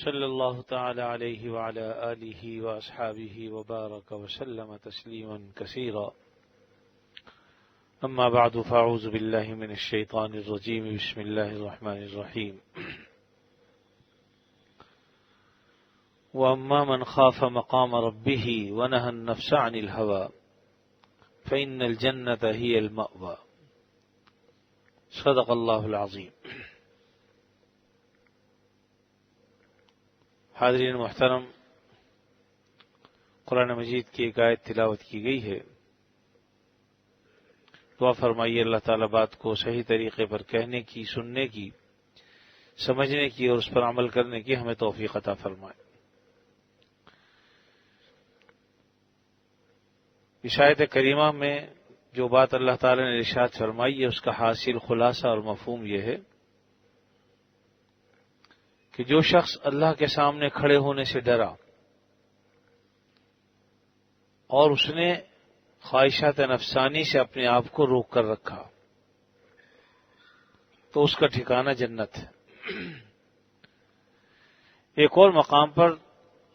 صلی اللہ تعالی علیہ وعلی آلہ واصحابہ وبارک وسلم تسلیما کثیرا اما بعد فاعوذ باللہ من الشیطان الرجیم بسم اللہ الرحمن الرحیم واما من خاف مقام ربہ ونہى النفس عن الہوى فإن الجنة هي المأوى صدق اللہ العظیم۔ حاضرین محترم، قرآن مجید کی ایک آیت تلاوت کی گئی ہے۔ دعا فرمائیے اللہ تعالیٰ بات کو صحیح طریقے پر کہنے کی، سننے کی، سمجھنے کی اور اس پر عمل کرنے کی ہمیں توفیق عطا فرمائے۔ اس آیت کریمہ میں جو بات اللہ تعالیٰ نے ارشاد فرمائی ہے اس کا حاصل خلاصہ اور مفہوم یہ ہے کہ جو شخص اللہ کے سامنے کھڑے ہونے سے ڈرا اور اس نے خواہشات نفسانی سے اپنے آپ کو روک کر رکھا تو اس کا ٹھکانہ جنت ہے۔ ایک اور مقام پر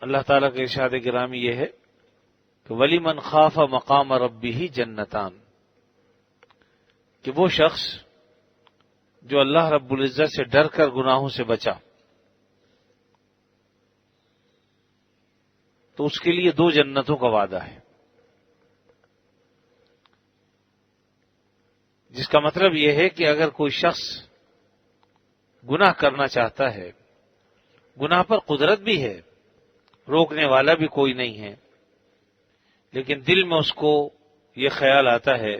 اللہ تعالیٰ کا ارشاد گرامی یہ ہے کہ وَلِمَنْ خَافَ مَقَامَ رَبِّهِ جَنَّتَانِ، کہ وہ شخص جو اللہ رب العزت سے ڈر کر گناہوں سے بچا تو اس کے لیے 2 جنتوں کا وعدہ ہے، جس کا مطلب یہ ہے کہ اگر کوئی شخص گناہ کرنا چاہتا ہے، گناہ پر قدرت بھی ہے، روکنے والا بھی کوئی نہیں ہے، لیکن دل میں اس کو یہ خیال آتا ہے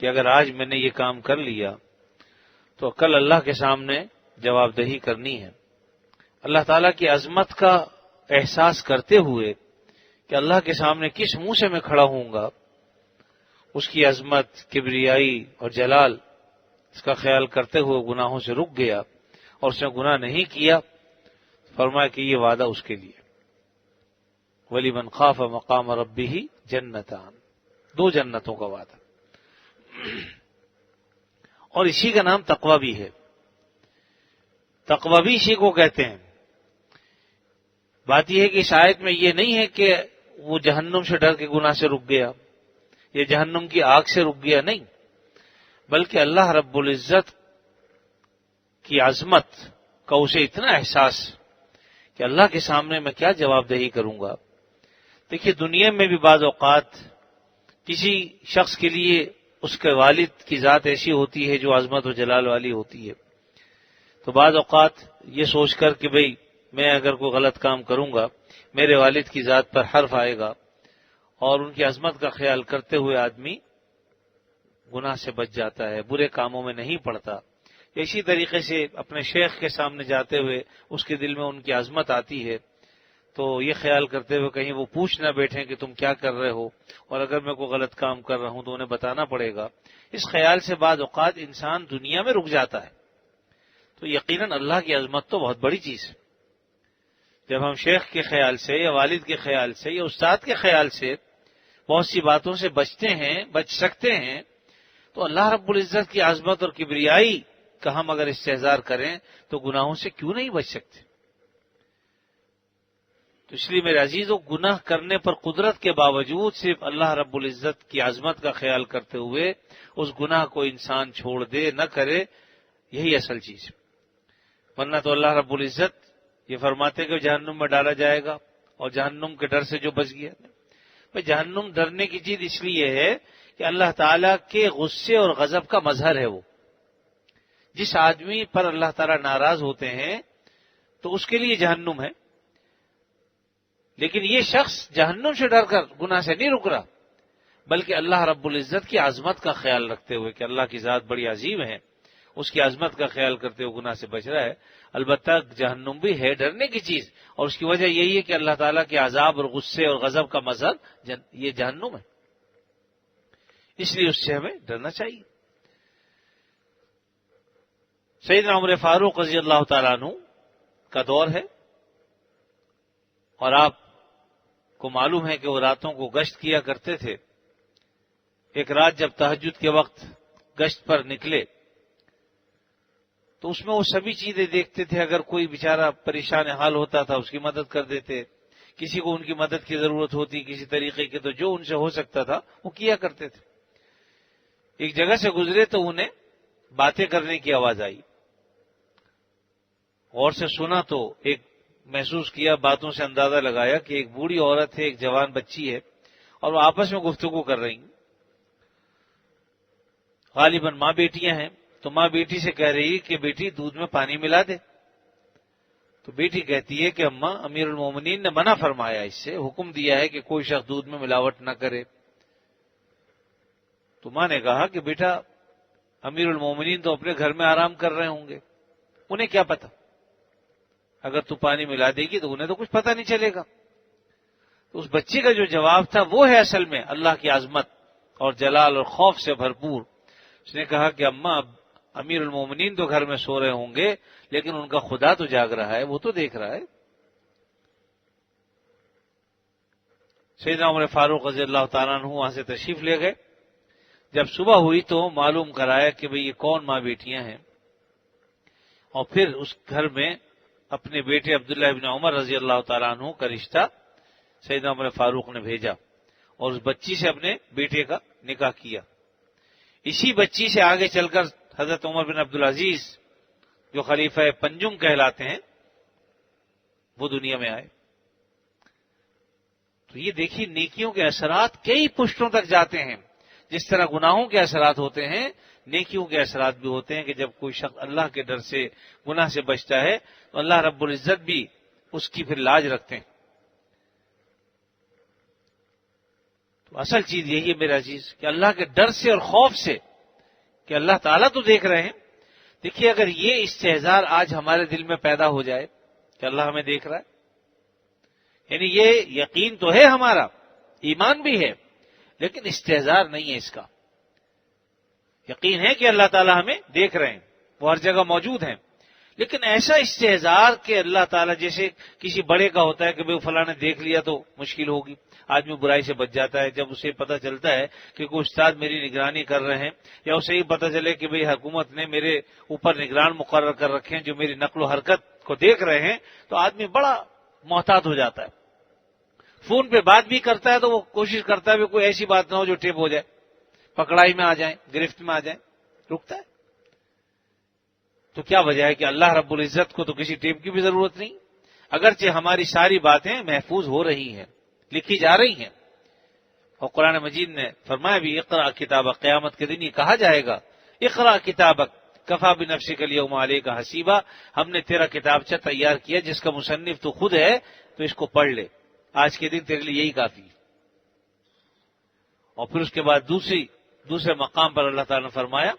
کہ اگر آج میں نے یہ کام کر لیا تو کل اللہ کے سامنے جواب دہی کرنی ہے، اللہ تعالیٰ کی عظمت کا احساس کرتے ہوئے کہ اللہ کے سامنے کس منہ سے میں کھڑا ہوں گا، اس کی عظمت، کبریائی اور جلال، اس کا خیال کرتے ہوئے گناہوں سے رک گیا اور اس نے گناہ نہیں کیا، فرمایا کہ یہ وعدہ اس کے لیے وَلِمَنْ خَافَ مَقَامَ رَبِّهِ جَنَّتَانِ، 2 جنتوں کا وعدہ۔ اور اسی کا نام تقوی بھی ہے، تقوی بھی اسی کو کہتے ہیں۔ بات یہ ہے کہ اس آیت میں یہ نہیں ہے کہ وہ جہنم سے ڈر کے گناہ سے رک گیا یا جہنم کی آگ سے رک گیا، نہیں، بلکہ اللہ رب العزت کی عظمت کا اسے اتنا احساس کہ اللہ کے سامنے میں کیا جواب دہی کروں گا۔ دیکھیے دنیا میں بھی بعض اوقات کسی شخص کے لیے اس کے والد کی ذات ایسی ہوتی ہے جو عظمت و جلال والی ہوتی ہے، تو بعض اوقات یہ سوچ کر کہ بھئی میں اگر کوئی غلط کام کروں گا میرے والد کی ذات پر حرف آئے گا، اور ان کی عظمت کا خیال کرتے ہوئے آدمی گناہ سے بچ جاتا ہے، برے کاموں میں نہیں پڑتا۔ اسی طریقے سے اپنے شیخ کے سامنے جاتے ہوئے اس کے دل میں ان کی عظمت آتی ہے تو یہ خیال کرتے ہوئے کہیں وہ پوچھ نہ بیٹھیں کہ تم کیا کر رہے ہو، اور اگر میں کوئی غلط کام کر رہا ہوں تو انہیں بتانا پڑے گا، اس خیال سے بعض اوقات انسان دنیا میں رک جاتا ہے۔ تو یقیناً اللہ کی عظمت تو بہت بڑی چیز ہے۔ جب ہم شیخ کے خیال سے یا والد کے خیال سے یا استاد کے خیال سے بہت سی باتوں سے بچتے ہیں، بچ سکتے ہیں، تو اللہ رب العزت کی عظمت اور کبریائی کا ہم اگر استحضار کریں تو گناہوں سے کیوں نہیں بچ سکتے؟ تو اس لیے میرے عزیزو، گناہ کرنے پر قدرت کے باوجود صرف اللہ رب العزت کی عظمت کا خیال کرتے ہوئے اس گناہ کو انسان چھوڑ دے، نہ کرے، یہی اصل چیز ہے۔ ورنہ تو اللہ رب العزت یہ فرماتے کہ جہنم میں ڈالا جائے گا، اور جہنم کے ڈر سے جو بچ گیا، بھئی جہنم ڈرنے کی چیز اس لیے ہے کہ اللہ تعالیٰ کے غصے اور غضب کا مظہر ہے وہ۔ جس آدمی پر اللہ تعالیٰ ناراض ہوتے ہیں تو اس کے لیے جہنم ہے، لیکن یہ شخص جہنم سے ڈر کر گناہ سے نہیں رک رہا، بلکہ اللہ رب العزت کی عظمت کا خیال رکھتے ہوئے کہ اللہ کی ذات بڑی عظیم ہے، اس کی عظمت کا خیال کرتے ہوئے گناہ سے بچ رہا ہے۔ البتہ جہنم بھی ہے ڈرنے کی چیز، اور اس کی وجہ یہی ہے کہ اللہ تعالیٰ کے عذاب اور غصے اور غضب کا مظہر یہ جہنم ہے، اس لیے اس سے ہمیں ڈرنا چاہیے۔ سیدنا عمر فاروق رضی اللہ تعالیٰ عنہ کا دور ہے، اور آپ کو معلوم ہے کہ وہ راتوں کو گشت کیا کرتے تھے۔ ایک رات جب تہجد کے وقت گشت پر نکلے تو اس میں وہ سبھی چیزیں دیکھتے تھے. اگر کوئی بیچارہ پریشان حال ہوتا تھا اس کی مدد کر دیتے, کسی کو ان کی مدد کی ضرورت ہوتی کسی طریقے کی تو جو ان سے ہو سکتا تھا وہ کیا کرتے تھے. ایک جگہ سے گزرے تو انہیں باتیں کرنے کی آواز آئی, غور سے سنا تو ایک محسوس کیا, باتوں سے اندازہ لگایا کہ ایک بوڑھی عورت ہے, ایک جوان بچی ہے, اور وہ آپس میں گفتگو کر رہی ہیں. غالباً ماں بیٹیاں ہیں, تو ماں بیٹی سے کہہ رہی کہ بیٹی دودھ میں پانی ملا دے. تو بیٹی کہتی ہے کہ اماں امیر المومنین نے منع فرمایا, اس سے حکم دیا ہے کہ کوئی شخص دودھ میں ملاوٹ نہ کرے. تو ماں نے کہا کہ بیٹا امیر المومنین تو اپنے گھر میں آرام کر رہے ہوں گے, انہیں کیا پتا, اگر تو پانی ملا دے گی تو انہیں تو کچھ پتہ نہیں چلے گا. تو اس بچی کا جو جواب تھا وہ ہے اصل میں اللہ کی عظمت اور جلال اور خوف سے بھرپور. اس نے کہا کہ اماں امیر المومنین تو گھر میں سو رہے ہوں گے, لیکن ان کا خدا تو جاگ رہا ہے, وہ تو دیکھ رہا ہے. سیدنا عمر فاروق رضی اللہ تعالیٰ عنہ وہاں سے تشریف لے گئے. جب صبح ہوئی تو معلوم کرایا کہ بھئی یہ کون ماں بیٹیاں ہیں, اور پھر اس گھر میں اپنے بیٹے عبداللہ ابن عمر رضی اللہ تعالیٰ عنہ کا رشتہ سیدنا عمر فاروق نے بھیجا, اور اس بچی سے اپنے بیٹے کا نکاح کیا. اسی بچی سے آگے چل کر حضرت عمر بن عبدالعزیز جو خلیفہ پنجم کہلاتے ہیں وہ دنیا میں آئے. تو یہ دیکھیے نیکیوں کے اثرات کئی پشتوں تک جاتے ہیں. جس طرح گناہوں کے اثرات ہوتے ہیں, نیکیوں کے اثرات بھی ہوتے ہیں کہ جب کوئی شخص اللہ کے ڈر سے گناہ سے بچتا ہے تو اللہ رب العزت بھی اس کی پھر لاج رکھتے ہیں. تو اصل چیز یہی ہے میرا عزیز کہ اللہ کے ڈر سے اور خوف سے کہ اللہ تعالیٰ تو دیکھ رہے ہیں. دیکھیے اگر یہ استحضار آج ہمارے دل میں پیدا ہو جائے کہ اللہ ہمیں دیکھ رہا ہے, یعنی یہ یقین تو ہے ہمارا, ایمان بھی ہے, لیکن استحضار نہیں ہے اس کا. یقین ہے کہ اللہ تعالیٰ ہمیں دیکھ رہے ہیں, وہ ہر جگہ موجود ہیں, لیکن ایسا استحضار کہ اللہ تعالیٰ جیسے کسی بڑے کا ہوتا ہے کہ بھئی فلاں نے دیکھ لیا تو مشکل ہوگی, آدمی برائی سے بچ جاتا ہے. جب اسے پتہ چلتا ہے کہ کوئی استاد میری نگرانی کر رہے ہیں, یا اسے یہ پتہ چلے کہ بھئی حکومت نے میرے اوپر نگران مقرر کر رکھے ہیں جو میری نقل و حرکت کو دیکھ رہے ہیں, تو آدمی بڑا محتاط ہو جاتا ہے. فون پہ بات بھی کرتا ہے تو وہ کوشش کرتا ہے کہ کوئی ایسی بات نہ ہو جو ٹیپ ہو جائے, پکڑائی میں آ جائیں, گرفت میں آ جائیں, رکتا ہے. تو کیا وجہ ہے کہ اللہ رب العزت کو تو کسی ٹیپ کی بھی ضرورت نہیں, اگرچہ ہماری ساری باتیں محفوظ ہو رہی ہیں, لکھی جا رہی ہیں. اور قرآن مجید نے فرمایا بھی اقرا کتابک, قیامت کے دن یہ کہا جائے گا اقرا کتابک کفا بنفسک الیوم علیک حسیبا, ہم نے تیرا کتابچہ تیار کیا جس کا مصنف تو خود ہے, تو اس کو پڑھ لے, آج کے دن تیرے لیے یہی کافی. اور پھر اس کے بعد دوسرے مقام پر اللہ تعالیٰ نے فرمایا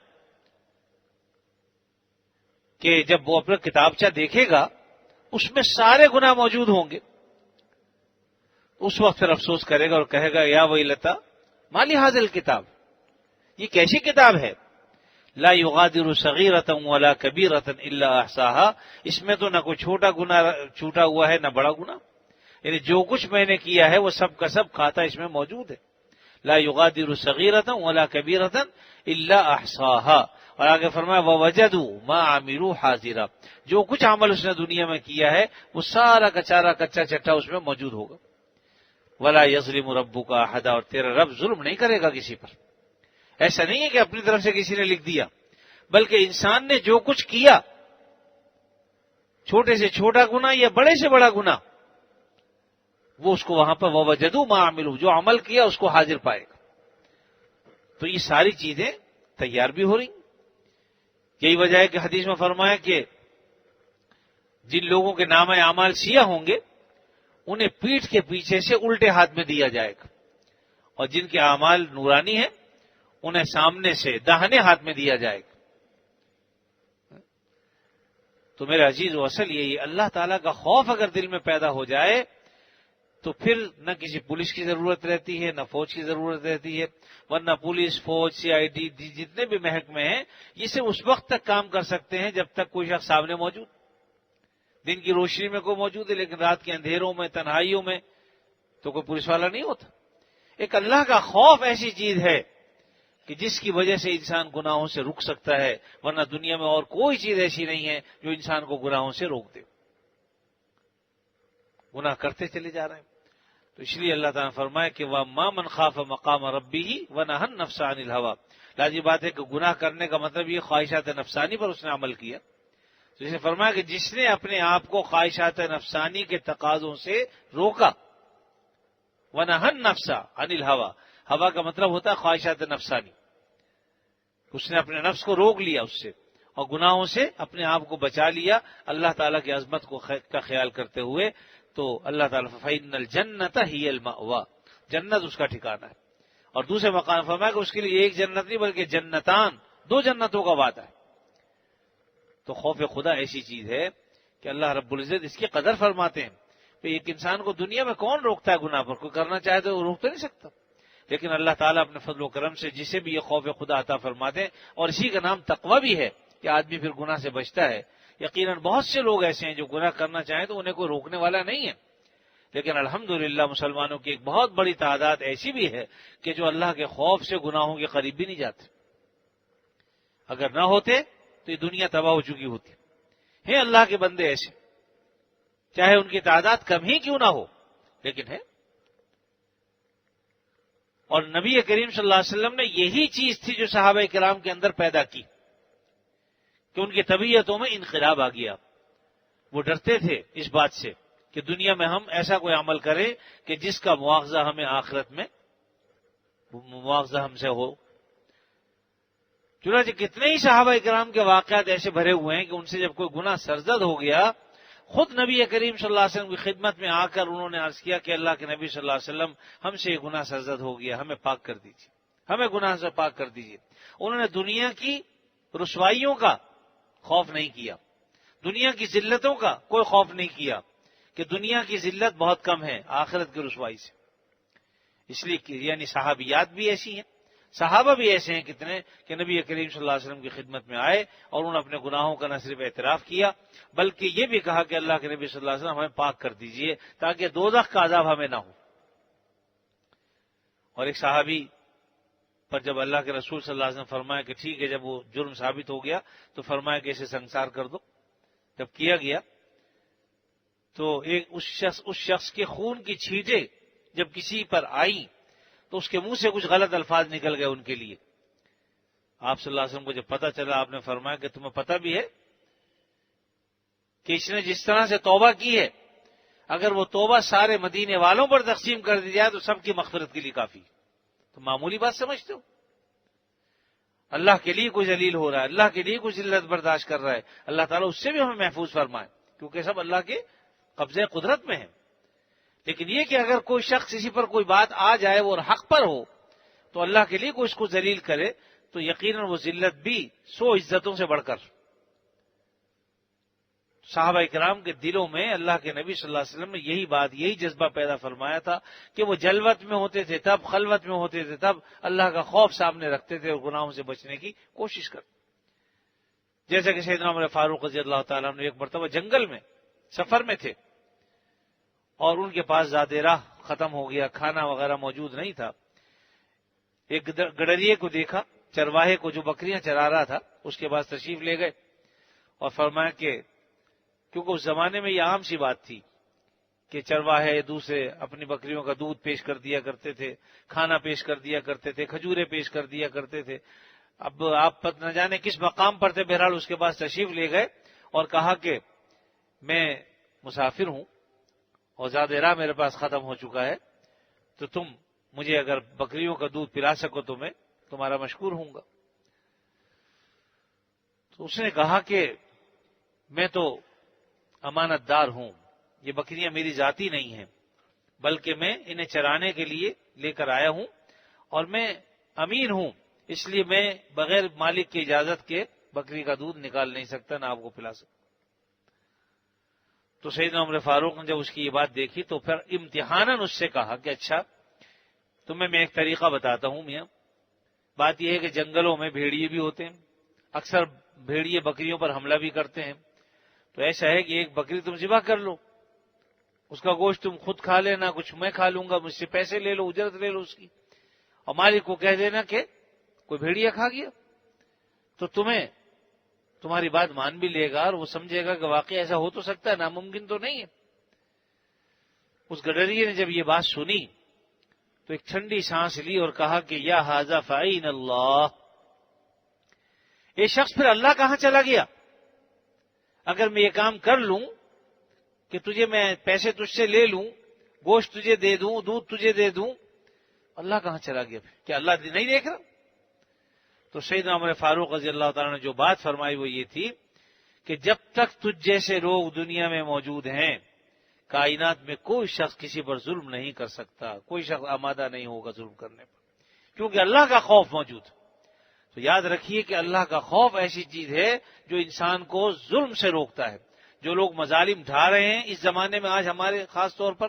کہ جب وہ اپنا کتابچہ دیکھے گا اس میں سارے گناہ موجود ہوں گے, اس وقت پھر افسوس کرے گا اور کہے گا یا ویلتا مالی حاضل کتاب, یہ کیسی کتاب ہے, لا یغادر صغیرۃ ولا کبیرۃ الا احصاها, اس میں تو نہ کوئی چھوٹا گناہ چھوٹا ہوا ہے نہ بڑا گناہ, یعنی جو کچھ میں نے کیا ہے وہ سب کا سب کھاتا اس میں موجود ہے. لا یغادر صغیرۃ ولا کبیرۃ الا احصاها, اور آگے فرمایا ووجدوا ما عملوا حاضرا, جو کچھ عمل اس نے دنیا میں کیا ہے وہ سارا کچارا کچا چٹا اس میں موجود ہوگا. ولا یظلم ربک احدا, اور تیرا رب ظلم نہیں کرے گا کسی پر. ایسا نہیں ہے کہ اپنی طرف سے کسی نے لکھ دیا, بلکہ انسان نے جو کچھ کیا, چھوٹے سے چھوٹا گناہ یا بڑے سے بڑا گناہ, وہ اس کو وہاں پر ووجدوا ما عملوا, جو عمل کیا اس کو حاضر پائے گا. تو یہ ساری چیزیں تیار بھی ہو رہی. یہی وجہ ہے کہ حدیث میں فرمایا کہ جن لوگوں کے نامہ اعمال سیاہ ہوں گے انہیں پیٹھ کے پیچھے سے الٹے ہاتھ میں دیا جائے گا, اور جن کے اعمال نورانی ہیں انہیں سامنے سے داہنے ہاتھ میں دیا جائے گا. تو میرے عزیز و اصل یہی, اللہ تعالیٰ کا خوف اگر دل میں پیدا ہو جائے تو پھر نہ کسی پولیس کی ضرورت رہتی ہے نہ فوج کی ضرورت رہتی ہے, ورنہ پولیس, فوج, CID جتنے بھی محکمے ہیں یہ صرف اس وقت تک کام کر سکتے ہیں جب تک کوئی شخص سامنے موجود. دن کی روشنی میں کوئی موجود ہے, لیکن رات کے اندھیروں میں تنہائیوں میں تو کوئی پولیس والا نہیں ہوتا. ایک اللہ کا خوف ایسی چیز ہے کہ جس کی وجہ سے انسان گناہوں سے رک سکتا ہے، ورنہ دنیا میں اور کوئی چیز ایسی نہیں ہے جو انسان کو گناہوں سے روک دے. گناہ کرتے چلے جا رہے ہیں. تو اس لیے اللہ تعالیٰ نے فرمایا کہ وَمَا مَنْ خَافَ مَقَامَ رَبِّهِ وَنَهَى النَّفْسَ عَنِ الْهَوَىٰ. لازمی بات ہے کہ گناہ کرنے کا مطلب یہ خواہشات نفسانی پر اس نے عمل کیا. تو اسے فرمایا کہ جس نے اپنے آپ کو خواہشات نفسانی کے تقاضوں سے روکا، وَنَهَى النَّفْسَ عَنِ الْهَوَىٰ، ہوا کا مطلب ہوتا ہے خواہشات نفسانی. اس نے اپنے نفس کو روک لیا اس سے اور گناہوں سے اپنے آپ کو بچا لیا اللہ تعالیٰ کی عظمت کا خیال کرتے ہوئے، تو اللہ تعالیٰ فَإِنَّ الْجَنَّةَ هِيَ الْمَأْوَىٰ، جنت اس کا ٹھکانہ ہے. اور دوسرے مقام فرمایا کہ اس کے لیے ایک جنت نہیں بلکہ جنتان، 2 جنتوں کا وعدہ ہے. تو خوف خدا ایسی چیز ہے کہ اللہ رب العزت اس کی قدر فرماتے ہیں. تو ایک انسان کو دنیا میں کون روکتا ہے گناہ پر؟ کوئی کرنا چاہے تو وہ روک تو نہیں سکتا، لیکن اللہ تعالیٰ اپنے فضل و کرم سے جسے بھی یہ خوف خدا عطا فرماتے ہیں، اور اسی کا نام تقوی بھی ہے کہ آدمی پھر گناہ سے بچتا ہے. یقیناً بہت سے لوگ ایسے ہیں جو گناہ کرنا چاہیں تو انہیں کوئی روکنے والا نہیں ہے، لیکن الحمدللہ مسلمانوں کی ایک بہت بڑی تعداد ایسی بھی ہے کہ جو اللہ کے خوف سے گناہوں کے قریب بھی نہیں جاتے. اگر نہ ہوتے تو یہ دنیا تباہ ہو چکی ہوتی. ہیں اللہ کے بندے ایسے، چاہے ان کی تعداد کم ہی کیوں نہ ہو، لیکن ہے. اور نبی کریم صلی اللہ علیہ وسلم نے یہی چیز تھی جو صحابہ کرام کے اندر پیدا کی کہ ان کی طبیعتوں میں انقلاب آ گیا. وہ ڈرتے تھے اس بات سے کہ دنیا میں ہم ایسا کوئی عمل کریں کہ جس کا مواخذہ ہمیں آخرت میں مواخذہ ہم سے ہو. چنانچہ کتنے ہی صحابہ کرام کے واقعات ایسے بھرے ہوئے ہیں کہ ان سے جب کوئی گناہ سرزد ہو گیا، خود نبی کریم صلی اللہ علیہ وسلم کی خدمت میں آ کر انہوں نے عرض کیا کہ اللہ کے نبی صلی اللہ علیہ وسلم، ہم سے یہ گناہ سرزد ہو گیا، ہمیں پاک کر دیجیے، ہمیں گناہ سے پاک کر دیجیے. انہوں نے دنیا کی رسوائیوں کا خوف نہیں کیا، دنیا کی ذلتوں کا کوئی خوف نہیں کیا کہ دنیا کی ذلت بہت کم ہے آخرت کی رسوائی سے. اس لیے کہ یعنی صحابیات بھی ایسی ہیں، صحابہ بھی ایسے ہیں کتنے کہ نبی کریم صلی اللہ علیہ وسلم کی خدمت میں آئے اور انہوں نے اپنے گناہوں کا نہ صرف اعتراف کیا بلکہ یہ بھی کہا کہ اللہ کے نبی صلی اللہ علیہ وسلم ہمیں پاک کر دیجئے تاکہ دوزخ کا عذاب ہمیں نہ ہو. اور ایک صحابی پر جب اللہ کے رسول صلی اللہ علیہ وسلم فرمایا کہ ٹھیک ہے، جب وہ جرم ثابت ہو گیا تو فرمایا کہ اسے سنسار کر دو. جب کیا گیا تو اس شخص کے خون کی چھینٹیں جب کسی پر آئیں تو اس کے منہ سے کچھ غلط الفاظ نکل گئے ان کے لیے. آپ صلی اللہ علیہ وسلم کو جب پتہ چلا، آپ نے فرمایا کہ تمہیں پتہ بھی ہے کہ اس نے جس طرح سے توبہ کی ہے، اگر وہ توبہ سارے مدینے والوں پر تقسیم کر دی جائے تو سب کی مغفرت کے لیے کافی. تو معمولی بات سمجھتے ہو؟ اللہ کے لیے کوئی ذلیل ہو رہا ہے، اللہ کے لیے کوئی ذلت برداشت کر رہا ہے، اللہ تعالیٰ اس سے بھی ہمیں محفوظ فرمائے کیونکہ سب اللہ کے قبضے قدرت میں ہیں. لیکن یہ کہ اگر کوئی شخص اسی پر کوئی بات آ جائے وہ حق پر ہو تو اللہ کے لیے کوئی اس کو ذلیل کرے تو یقیناً وہ ذلت بھی 100 عزتوں سے بڑھ کر. صحابہ کرام کے دلوں میں اللہ کے نبی صلی اللہ علیہ وسلم نے یہی بات، یہی جذبہ پیدا فرمایا تھا کہ وہ جلوت میں ہوتے تھے تب، خلوت میں ہوتے تھے تب اللہ کا خوف سامنے رکھتے تھے اور گناہوں سے بچنے کی کوشش کرتے. جیسا کہ سیدنا عمر فاروق رضی اللہ تعالیٰ نے ایک مرتبہ جنگل میں سفر میں تھے اور ان کے پاس زاد راہ ختم ہو گیا، کھانا وغیرہ موجود نہیں تھا. ایک گڈریے کو دیکھا، چرواہے کو جو بکریاں چرا رہا تھا، اس کے پاس تشریف لے گئے اور فرمایا کہ کیونکہ اس زمانے میں یہ عام سی بات تھی کہ چرواہے دوسرے اپنی بکریوں کا دودھ پیش کر دیا کرتے تھے، کھانا پیش کر دیا کرتے تھے، کھجورے پیش کر دیا کرتے تھے. اب آپ نہ جانے کس مقام پر تھے، بہرحال اس کے پاس تشریف لے گئے اور کہا کہ میں مسافر ہوں اور زاد راہ میرے پاس ختم ہو چکا ہے، تو تم مجھے اگر بکریوں کا دودھ پلا سکو تو میں تمہارا مشکور ہوں گا. تو اس نے کہا کہ میں تو امانت دار ہوں، یہ بکریاں میری ذاتی نہیں ہیں بلکہ میں انہیں چرانے کے لیے لے کر آیا ہوں اور میں امین ہوں، اس لیے میں بغیر مالک کی اجازت کے بکری کا دودھ نکال نہیں سکتا، نہ آپ کو پلا سکتا. تو سیدنا عمر فاروق نے جب اس کی یہ بات دیکھی تو پھر امتحاناً اس سے کہا کہ اچھا تمہیں میں ایک طریقہ بتاتا ہوں میاں. بات یہ ہے کہ جنگلوں میں بھیڑیے بھی ہوتے ہیں، اکثر بھیڑیے بکریوں پر حملہ بھی کرتے ہیں. تو ایسا ہے کہ ایک بکری تم ذبح کر لو، اس کا گوشت تم خود کھا لینا، کچھ میں کھا لوں گا، مجھ سے پیسے لے لو، اجرت لے لو اس کی، اور مالک کو کہہ دینا کہ کوئی بھیڑیا کھا گیا تو تمہاری بات مان بھی لے گا اور وہ سمجھے گا کہ واقعی ایسا ہو تو سکتا ہے، ناممکن تو نہیں ہے۔ اس گڈریے نے جب یہ بات سنی تو ایک ٹھنڈی سانس لی اور کہا کہ یا ھذا فأین اللہ، یہ شخص پھر اللہ کہاں چلا گیا؟ اگر میں یہ کام کر لوں کہ تجھے میں پیسے تجھ سے لے لوں، گوشت تجھے دے دوں، دودھ تجھے دے دوں، اللہ کہاں چلا گیا پھر؟ کیا اللہ نہیں دیکھ رہا؟ تو سیدنا عمر فاروق رضی اللہ تعالیٰ نے جو بات فرمائی وہ یہ تھی کہ جب تک تجھ جیسے لوگ دنیا میں موجود ہیں، کائنات میں کوئی شخص کسی پر ظلم نہیں کر سکتا، کوئی شخص آمادہ نہیں ہوگا ظلم کرنے پر، کیونکہ اللہ کا خوف موجود ہے۔ تو یاد رکھیے کہ اللہ کا خوف ایسی چیز ہے جو انسان کو ظلم سے روکتا ہے۔ جو لوگ مظالم ڈھا رہے ہیں اس زمانے میں آج ہمارے خاص طور پر،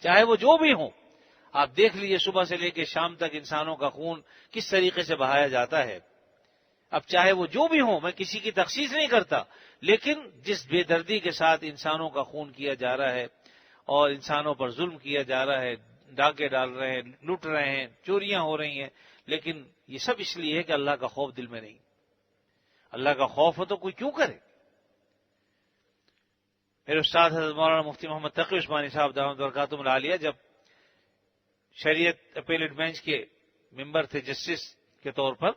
چاہے وہ جو بھی ہوں، آپ دیکھ لیجئے صبح سے لے کے شام تک انسانوں کا خون کس طریقے سے بہایا جاتا ہے۔ اب چاہے وہ جو بھی ہوں، میں کسی کی تخصیص نہیں کرتا، لیکن جس بے دردی کے ساتھ انسانوں کا خون کیا جا رہا ہے اور انسانوں پر ظلم کیا جا رہا ہے، ڈاکے ڈال رہے ہیں، لوٹ رہے ہیں، چوریاں ہو رہی ہیں، لیکن یہ سب اس لیے ہے کہ اللہ کا خوف دل میں نہیں۔ اللہ کا خوف ہو تو کوئی کیوں کرے؟ میرے استاد حضرت مولانا مفتی محمد تقی عثمانی صاحب دامت برکاتہم العالیہ جب شریعت اپیلیٹ بینچ کے ممبر تھے جسٹس کے طور پر،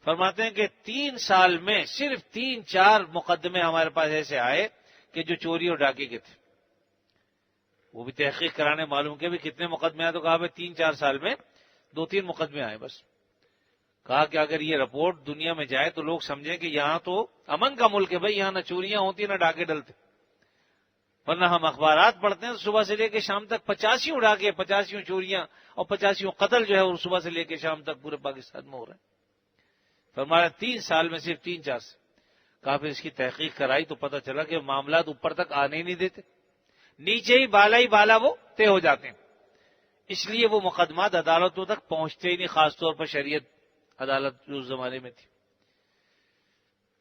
فرماتے ہیں کہ 3 سال میں صرف 3-4 مقدمے ہمارے پاس ایسے آئے کہ جو چوری اور ڈاکے کے تھے۔ وہ بھی تحقیق کرانے معلوم کہ بھی کتنے مقدمے آئے، تو کہا 3-4 سال میں 2-3 مقدمے آئے بس۔ کہا کہ اگر یہ رپورٹ دنیا میں جائے تو لوگ سمجھیں کہ یہاں تو امن کا ملک ہے بھائی، یہاں نہ چوریاں ہوتی نہ ڈاکے ڈلتے، ورنہ ہم اخبارات پڑھتے ہیں تو صبح سے لے کے شام تک 85 ڈاکے، 85 چوریاں اور 85 قتل جو ہے وہ صبح سے لے کے شام تک پورے پاکستان میں ہو رہے ہیں۔ فرمایا 3 سال میں صرف 3-4 سے۔ کہا پھر اس کی تحقیق کرائی تو پتہ چلا کہ معاملات اوپر تک آنے ہی نہیں دیتے، نیچے ہی بالا وہ طے ہو جاتے ہیں، اس لیے وہ مقدمات عدالتوں تک پہنچتے ہی نہیں، خاص طور پر شریعت عدالت جو اس زمانے میں تھی۔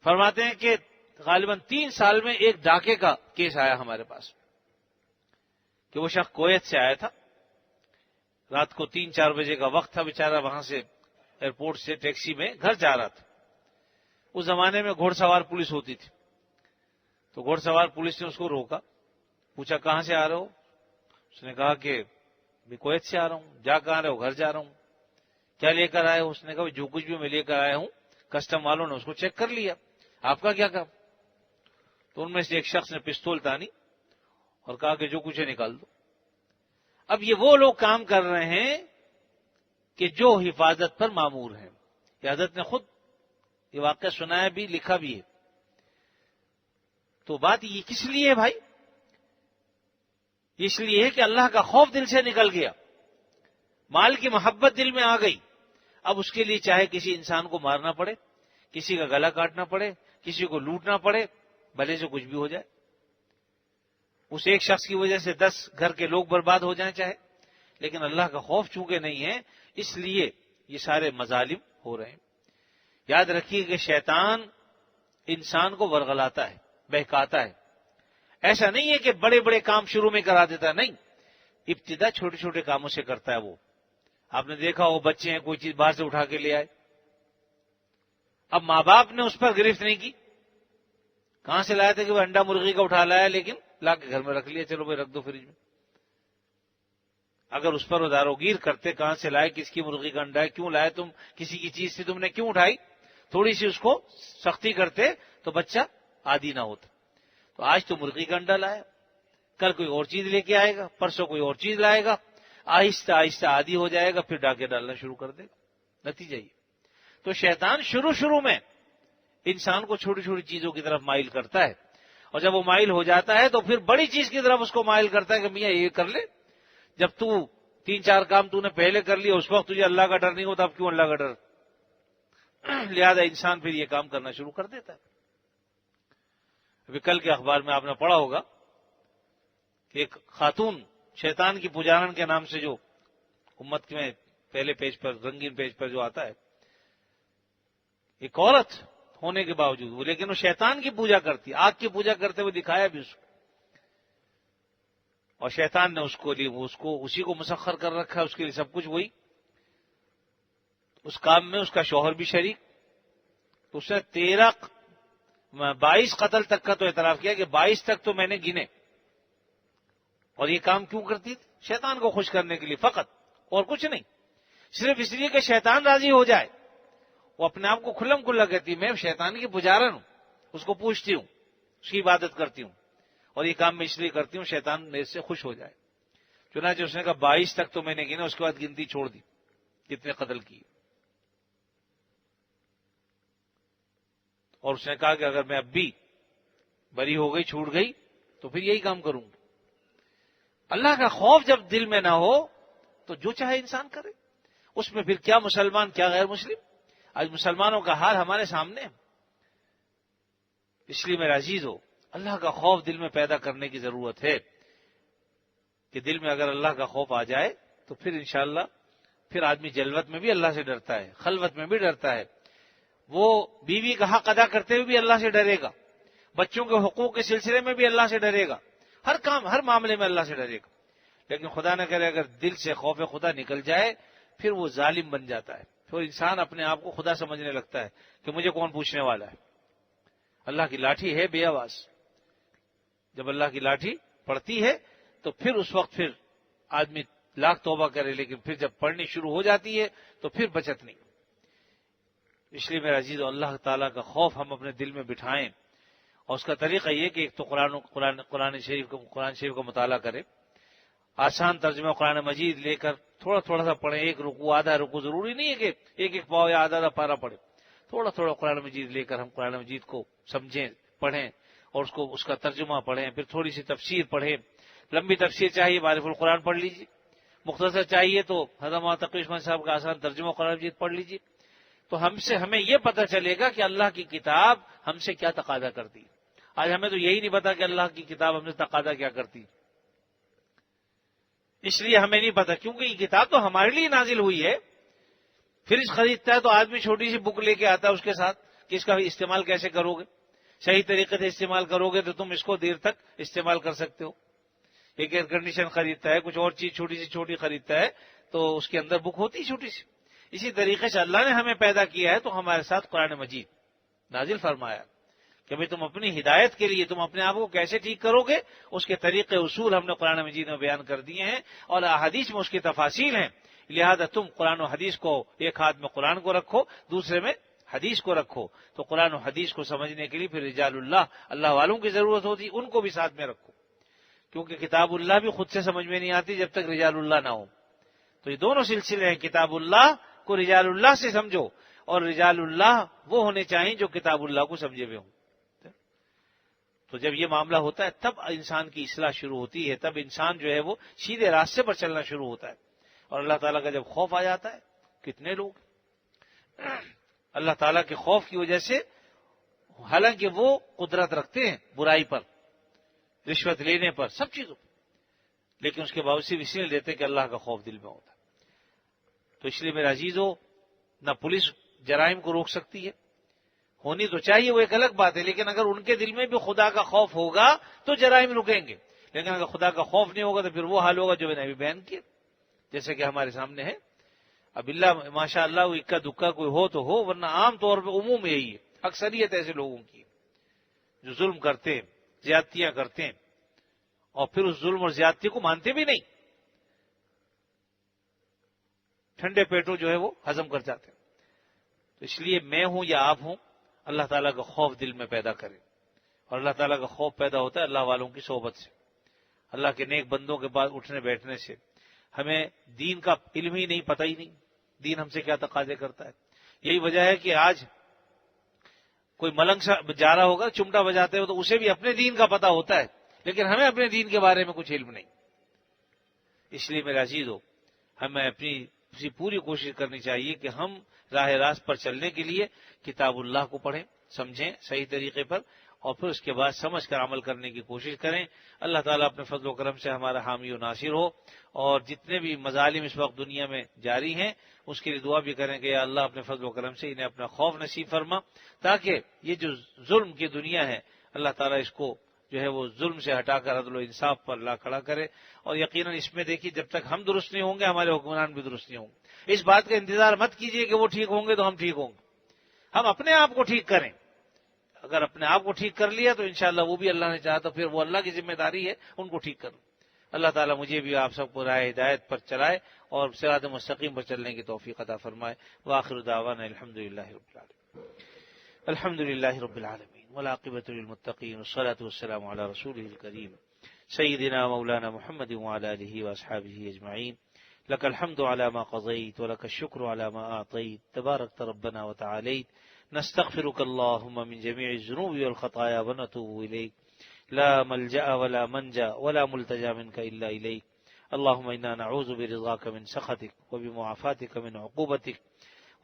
فرماتے ہیں کہ غالباً 3 سال میں ایک ڈاکے کا کیس آیا ہمارے پاس کہ وہ شخص کویت سے آیا تھا، رات کو 3-4 بجے کا وقت تھا، بیچارہ وہاں سے ایئرپورٹ سے ٹیکسی میں گھر جا رہا تھا۔ اس زمانے میں گھوڑ سوار پولیس ہوتی تھی، تو گھوڑ سوار پولیس نے اس کو روکا، پوچھا کہاں سے آ رہے ہو؟ اس نے کہا کہ میں کویت سے آ رہا ہوں۔ جا کہاں رہے ہو؟ گھر جا رہا ہوں۔ کیا لے کر آئے ہو؟ اس نے کہا جو کچھ بھی میں لے کر آیا ہوں کسٹم والوں نے اس کو چیک کر لیا، آپ کا کیا کام؟ تو ان میں سے ایک شخص نے پستول تانی اور کہا کہ جو کچھ ہے نکال دو۔ اب یہ وہ لوگ کام کر رہے ہیں کہ جو حفاظت پر مامور ہیں۔ حضرت نے خود یہ واقعہ سنایا بھی، لکھا بھی ہے۔ تو بات یہ کس لیے ہے بھائی؟ اس لیے ہے کہ اللہ کا خوف دل سے نکل گیا، مال کی محبت دل میں آ گئی۔ اب اس کے لیے چاہے کسی انسان کو مارنا پڑے، کسی کا گلا کاٹنا پڑے، کسی کو لوٹنا پڑے، بھلے سے کچھ بھی ہو جائے، اس ایک شخص کی وجہ سے 10 گھر کے لوگ برباد ہو جائیں چاہے، لیکن اللہ کا خوف چونکہ نہیں ہے اس لیے یہ سارے مظالم ہو رہے ہیں۔ یاد رکھیے کہ شیطان انسان کو ورغلاتا ہے، بہکاتا ہے۔ ایسا نہیں ہے کہ بڑے بڑے کام شروع میں کرا دیتا، نہیں، ابتدا چھوٹے چھوٹے کاموں سے کرتا ہے وہ۔ آپ نے دیکھا وہ بچے ہیں کوئی چیز باہر سے اٹھا کے لے آئے، اب ماں باپ نے اس پر گرفت نہیں کی، کہاں سے لایا تھا کہ وہ انڈا مرغی کا اٹھا لایا، لیکن لا کے گھر میں رکھ لیا، چلو بھائی رکھ دو فریج میں۔ اگر اس پر وہ داروگیر کرتے کہاں سے لائے، کس کی مرغی کا انڈا ہے، کیوں لائے تم، کسی کی چیز سے تم نے کیوں اٹھائی، تھوڑی سی اس کو سختی کرتے تو بچہ عادی نہ ہوتا۔ تو آج تو مرغی کا انڈا لایا، کل کوئی اور چیز لے کے آئے گا، پرسوں کوئی اور چیز لائے گا، آہستہ آہستہ عادی ہو جائے گا، پھر ڈاکے ڈالنا شروع کر دے گا۔ نتیجہ یہ تو شیطان شروع میں انسان کو چھوٹی چھوٹی چیزوں کی طرف مائل کرتا ہے، اور جب وہ مائل ہو جاتا ہے تو پھر بڑی چیز کی طرف اس کو مائل کرتا ہے کہ میاں یہ کر لے۔ جب تو 3-4 کام تو نے پہلے کر لیا، اس وقت تجھے اللہ کا ڈر نہیں ہوتا، اب کیوں اللہ کا ڈر؟ لہذا انسان پھر یہ کام کرنا شروع کر دیتا ہے۔ ابھی کل کے اخبار میں آپ نے پڑھا ہوگا کہ ایک خاتون شیطان کی پجارن کے نام سے جو امت میں پہلے پیج پر، رنگین پیج پر جو آتا ہے، ایک عورت ہونے کے باوجود وہ، لیکن وہ شیطان کی پوجا کرتی، آگ کی پوجا کرتے ہوئے دکھایا بھی اس کو، اور شیطان نے اس کو اسی کو مسخر کر رکھا ہے، اس کے لیے سب کچھ وہی۔ اس کام میں اس کا شوہر بھی شریک، تو اس نے 22 قتل تک کا تو اعتراف کیا کہ 22 تک تو میں نے گنے، اور یہ کام کیوں کرتی تھی؟ شیطان کو خوش کرنے کے لیے فقط، اور کچھ نہیں، صرف اس لیے کہ شیطان راضی ہو جائے۔ وہ اپنے آپ کو کھلم کھلا کہتی میں شیطان کی پجارن ہوں، اس کو پوچھتی ہوں، اس کی عبادت کرتی ہوں، اور یہ کام میں اس لیے کرتی ہوں شیطان میرے سے خوش ہو جائے۔ چنانچہ اس نے کہا 22 تک تو میں نے گنا، اس کے بعد گنتی چھوڑ دی کتنے قتل کیے، اور اس نے کہا کہ اگر میں اب بھی بری ہو گئی، چھوٹ گئی، تو پھر یہی کام کروں گی۔ اللہ کا خوف جب دل میں نہ ہو تو جو چاہے انسان کرے، اس میں پھر کیا مسلمان کیا غیر مسلم۔ آج مسلمانوں کا حال ہمارے سامنے ہے۔ اس لیے میرا عزیز ہو، اللہ کا خوف دل میں پیدا کرنے کی ضرورت ہے، کہ دل میں اگر اللہ کا خوف آ جائے تو پھر انشاءاللہ پھر آدمی جلوت میں بھی اللہ سے ڈرتا ہے، خلوت میں بھی ڈرتا ہے، وہ بیوی کا حق ادا کرتے ہوئے بھی اللہ سے ڈرے گا، بچوں کے حقوق کے سلسلے میں بھی اللہ سے ڈرے گا، ہر کام ہر معاملے میں اللہ سے ڈرے گا۔ لیکن خدا نہ کرے اگر دل سے خوف خدا نکل جائے، پھر وہ ظالم بن جاتا ہے، پھر انسان اپنے آپ کو خدا سمجھنے لگتا ہے کہ مجھے کون پوچھنے والا ہے۔ اللہ کی لاٹھی ہے بے آواز، جب اللہ کی لاٹھی پڑتی ہے تو پھر اس وقت پھر آدمی لاکھ توبہ کرے، لیکن پھر جب پڑھنی شروع ہو جاتی ہے تو پھر بچت نہیں۔ اس لیے میرا عزیز اللہ تعالیٰ کا خوف ہم اپنے دل میں بٹھائیں، اور اس کا طریقہ یہ کہ ایک تو قرآن شریف کا مطالعہ کریں، آسان ترجمہ قرآن مجید لے کر تھوڑا تھوڑا سا پڑھیں، ایک رکوع آدھا رکوع، ضروری نہیں ہے کہ ایک پاؤ یا آدھا پارا پڑھیں، تھوڑا تھوڑا قرآن مجید لے کر ہم قرآن مجید کو سمجھیں، پڑھیں، اور اس کا ترجمہ پڑھیں، پھر تھوڑی سی تفسیر پڑھیں۔ لمبی تفسیر چاہیے معرف القرآن پڑھ لیجیے، مختصر چاہیے تو حضرت تقی عثمان صاحب کا آسان ترجمہ قرآن مجید پڑھ لیجیے، تو ہمیں یہ پتہ چلے گا کہ اللہ کی کتاب ہم سے کیا تقاضا کرتی ہے۔ آج ہمیں تو یہی نہیں پتا کہ اللہ کی کتاب ہم سے تقاضا کیا کرتی، اس لیے ہمیں نہیں پتا، کیونکہ یہ کتاب تو ہمارے لیے نازل ہوئی ہے۔ فریج خریدتا ہے تو آدمی چھوٹی سی بک لے کے آتا ہے اس کے ساتھ کہ اس کا استعمال کیسے کرو گے، صحیح طریقے سے استعمال کرو گے تو تم اس کو دیر تک استعمال کر سکتے ہو۔ ایک ایئر کنڈیشن خریدتا ہے، کچھ اور چیز چھوٹی سی چھوٹی خریدتا ہے تو اس کے اندر بک ہوتی ہے چھوٹی سی۔ اسی طریقے سے اللہ نے ہمیں پیدا کیا ہے تو ہمارے ساتھ قرآن مجید نازل فرمایا کہ بھئی تم اپنی ہدایت کے لیے تم اپنے آپ کو کیسے ٹھیک کرو گے، اس کے طریقے اصول ہم نے قرآن مجید میں بیان کر دیے ہیں، اور احادیث میں اس کی تفاصیل ہیں۔ لہذا تم قرآن و حدیث کو، ایک ہاتھ میں قرآن کو رکھو، دوسرے میں حدیث کو رکھو، تو قرآن و حدیث کو سمجھنے کے لیے پھر رجال اللہ والوں کی ضرورت ہوتی، ان کو بھی ساتھ میں رکھو، کیونکہ کتاب اللہ بھی خود سے سمجھ میں نہیں آتی جب تک رجال اللہ نہ ہو۔ تو یہ دونوں سلسلے ہیں، کتاب اللہ کو رجال اللہ سے سمجھو، اور رجال اللہ وہ ہونے چاہیے جو کتاب اللہ کو سمجھے ہوئے ہوں۔ تو جب یہ معاملہ ہوتا ہے تب انسان کی اصلاح شروع ہوتی ہے، تب انسان جو ہے وہ سیدھے راستے پر چلنا شروع ہوتا ہے، اور اللہ تعالیٰ کا جب خوف آ جاتا ہے، کتنے لوگ اللہ تعالیٰ کے خوف کی وجہ سے، حالانکہ وہ قدرت رکھتے ہیں برائی پر، رشوت لینے پر، سب چیزوں پر، لیکن اس کے باوجود اس لیے دیتے کہ اللہ کا خوف دل میں ہوتا ہے۔ تو اس لیے میرے عزیزو، نہ پولیس جرائم کو روک سکتی ہے، ہونی تو چاہیے، وہ ایک الگ بات ہے، لیکن اگر ان کے دل میں بھی خدا کا خوف ہوگا تو جرائم رکیں گے، لیکن اگر خدا کا خوف نہیں ہوگا تو پھر وہ حال ہوگا جو میں نے ابھی بیان کیا، جیسے کہ ہمارے سامنے ہے۔ اب اللہ ماشاء اللہ وہ اکا دکا کوئی ہو تو ہو، ورنہ عام طور پہ عموم یہی ہے، اکثریت ایسے لوگوں کی جو ظلم کرتے ہیں، زیادتیاں کرتے ہیں، اور پھر اس ظلم اور زیادتی کو مانتے بھی نہیں، ٹھنڈے پیٹوں جو ہے وہ ہضم کر جاتے ہیں۔ تو اس لیے میں ہوں یا آپ ہوں، اللہ تعالیٰ کا خوف دل میں پیدا کرے، اور اللہ تعالیٰ کا خوف پیدا ہوتا ہے اللہ والوں کی صحبت سے، اللہ کے نیک بندوں کے بعد اٹھنے بیٹھنے سے۔ ہمیں دین کا علم ہی نہیں، پتہ ہی نہیں دین ہم سے کیا تقاضے کرتا ہے۔ یہی وجہ ہے کہ آج کوئی ملنگ جا رہا ہوگا چمٹا بجاتے ہو تو اسے بھی اپنے دین کا پتہ ہوتا ہے، لیکن ہمیں اپنے دین کے بارے میں کچھ علم نہیں۔ اس لیے میرے عزیزو، ہمیں اپنی پوری کوشش کرنی چاہیے کہ ہم راہ راست پر چلنے کے لیے کتاب اللہ کو پڑھیں، سمجھیں صحیح طریقے پر، اور پھر اس کے بعد سمجھ کر عمل کرنے کی کوشش کریں۔ اللہ تعالیٰ اپنے فضل و کرم سے ہمارا حامی و ناصر ہو، اور جتنے بھی مظالم اس وقت دنیا میں جاری ہیں اس کے لیے دعا بھی کریں کہ یا اللہ اپنے فضل و کرم سے انہیں اپنا خوف نصیب فرما، تاکہ یہ جو ظلم کی دنیا ہے اللہ تعالیٰ اس کو جو ہے وہ ظلم سے ہٹا کر عدل و انصاف پر اللہ کھڑا کرے. اور یقیناً اس میں دیکھیے جب تک ہم درست نہیں ہوں گے ہمارے حکمران بھی درست نہیں ہوں گے. اس بات کا انتظار مت کیجیے کہ وہ ٹھیک ہوں گے تو ہم ٹھیک ہوں گے. ہم اپنے آپ کو ٹھیک کریں. اگر اپنے آپ کو ٹھیک کر لیا تو انشاءاللہ وہ بھی اللہ نے چاہا تو پھر وہ اللہ کی ذمہ داری ہے ان کو ٹھیک کرنا. اللہ تعالیٰ مجھے بھی آپ سب کو راہ ہدایت پر چلائے اور صراط مستقیم پر چلنے کی توفیق عطا فرمائے. وآخر دعوانا الحمدللہ رب العالمین. الحمدللہ رب العالمین والعاقبۃ للمتقین والصلاة والسلام علی رسولہ الکریم سیدنا مولانا محمد وعلی آلہ واصحابہ اجمعین. لك الحمد على ما قضيت ولك الشكر على ما أعطيت تباركت ربنا وتعاليت. نستغفرك اللهم من جميع الذنوب والخطايا ونتوب إليك. لا ملجأ ولا منجا ولا ملتجا منك إلا إليك. اللهم إنا نعوذ برضاك من سخطك وبمعافاتك من عقوبتك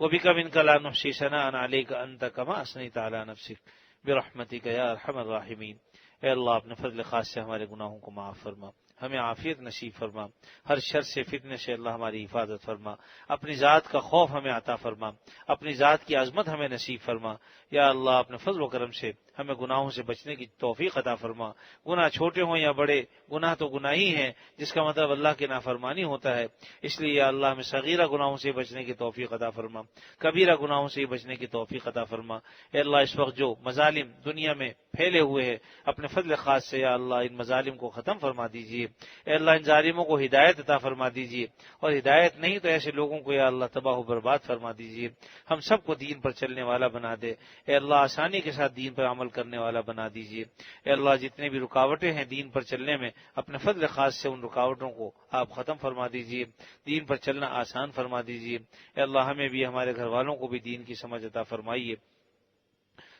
وبك منك لا نحصي ثناء عليك أنت كما أثنيت على نفسك برحمتك يا أرحم الراحمين. اے اللہ اپنے فضل خاص سے ہمارے گناہوں کو معاف فرما، ہمیں عافیت نصیب فرما، ہر شر سے فتنے سے اللہ ہماری حفاظت فرما، اپنی ذات کا خوف ہمیں عطا فرما، اپنی ذات کی عظمت ہمیں نصیب فرما. یا اللہ اپنے فضل و کرم سے ہمیں گناہوں سے بچنے کی توفیق عطا فرما. گناہ چھوٹے ہوں یا بڑے، گناہ تو گناہ ہی ہیں جس کا مطلب اللہ کی نافرمانی ہوتا ہے. اس لیے یا اللہ ہمیں صغیرہ گناہوں سے بچنے کی توفیق عطا فرما، کبیرہ گناہوں سے بچنے کی توفیق عطا فرما. اے اللہ اس وقت جو مظالم دنیا میں پھیلے ہوئے ہیں اپنے فضل خاص سے یا اللہ ان مظالم کو ختم فرما دیجیے. اے اللہ ان ظالموں کو ہدایت عطا فرما دیجیے، اور ہدایت نہیں تو ایسے لوگوں کو یا اللہ تباہ و برباد فرما دیجیے. ہم سب کو دین پر چلنے والا بنا دے. اے اللہ آسانی کے ساتھ دین پر عمل کرنے والا بنا دیجیے. اے اللہ جتنے بھی رکاوٹیں ہیں دین پر چلنے میں اپنے فضل خاص سے ان رکاوٹوں کو آپ ختم فرما دیجیے، دین پر چلنا آسان فرما دیجیے. اے اللہ ہمیں بھی ہمارے گھر والوں کو بھی دین کی سمجھ عطا فرمائیے.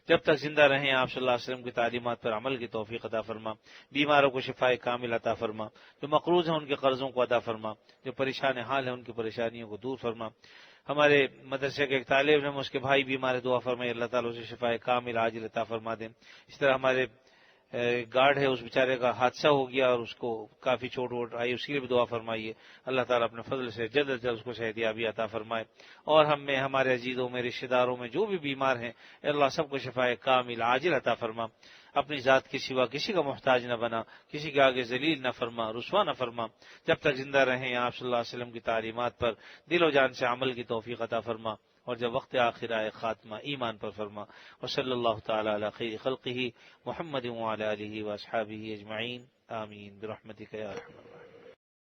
جب تک زندہ رہیں آپ صلی اللہ علیہ وسلم کی تعلیمات پر عمل کی توفیق عطا فرما. بیماروں کو شفائے کامل عطا فرما، جو مقروض ہیں ان کے قرضوں کو عطا فرما، جو پریشان حال ہیں ان کی پریشانیوں کو دور فرما. ہمارے مدرسے کے ایک طالب علم اس کے بھائی بیمار دعا فرمائے، اللہ تعالیٰ اسے شفائے کامل عاجل عطا فرما دیں. اس طرح ہمارے گارڈ ہے اس بیچارے کا حادثہ ہو گیا اور اس کو کافی چوٹ ووٹ آئی، اس کے لیے بھی دعا فرمائیے. اللہ تعالیٰ اپنے فضل سے جلد از جلد اس کو صحتیابی عطا فرمائے. اور ہم میں ہمارے عزیزوں میں رشتہ داروں میں جو بھی بیمار ہیں اے اللہ سب کو شفائے کامل عاجل عطا فرما. اپنی ذات کے سوا کسی کا محتاج نہ بنا، کسی کے آگے ذلیل نہ فرما، رسوا نہ فرما. جب تک زندہ رہیں آپ صلی اللہ علیہ وسلم کی تعلیمات پر دل و جان سے عمل کی توفیق عطا فرما، اور جب وقت آخر آئے خاتمہ ایمان پر فرما. وصلی اللہ تعالی علی خیر خلقہ محمد وعلی آلہ واصحابہ اجمعین. آمین برحمتک یا ارحم الراحمین.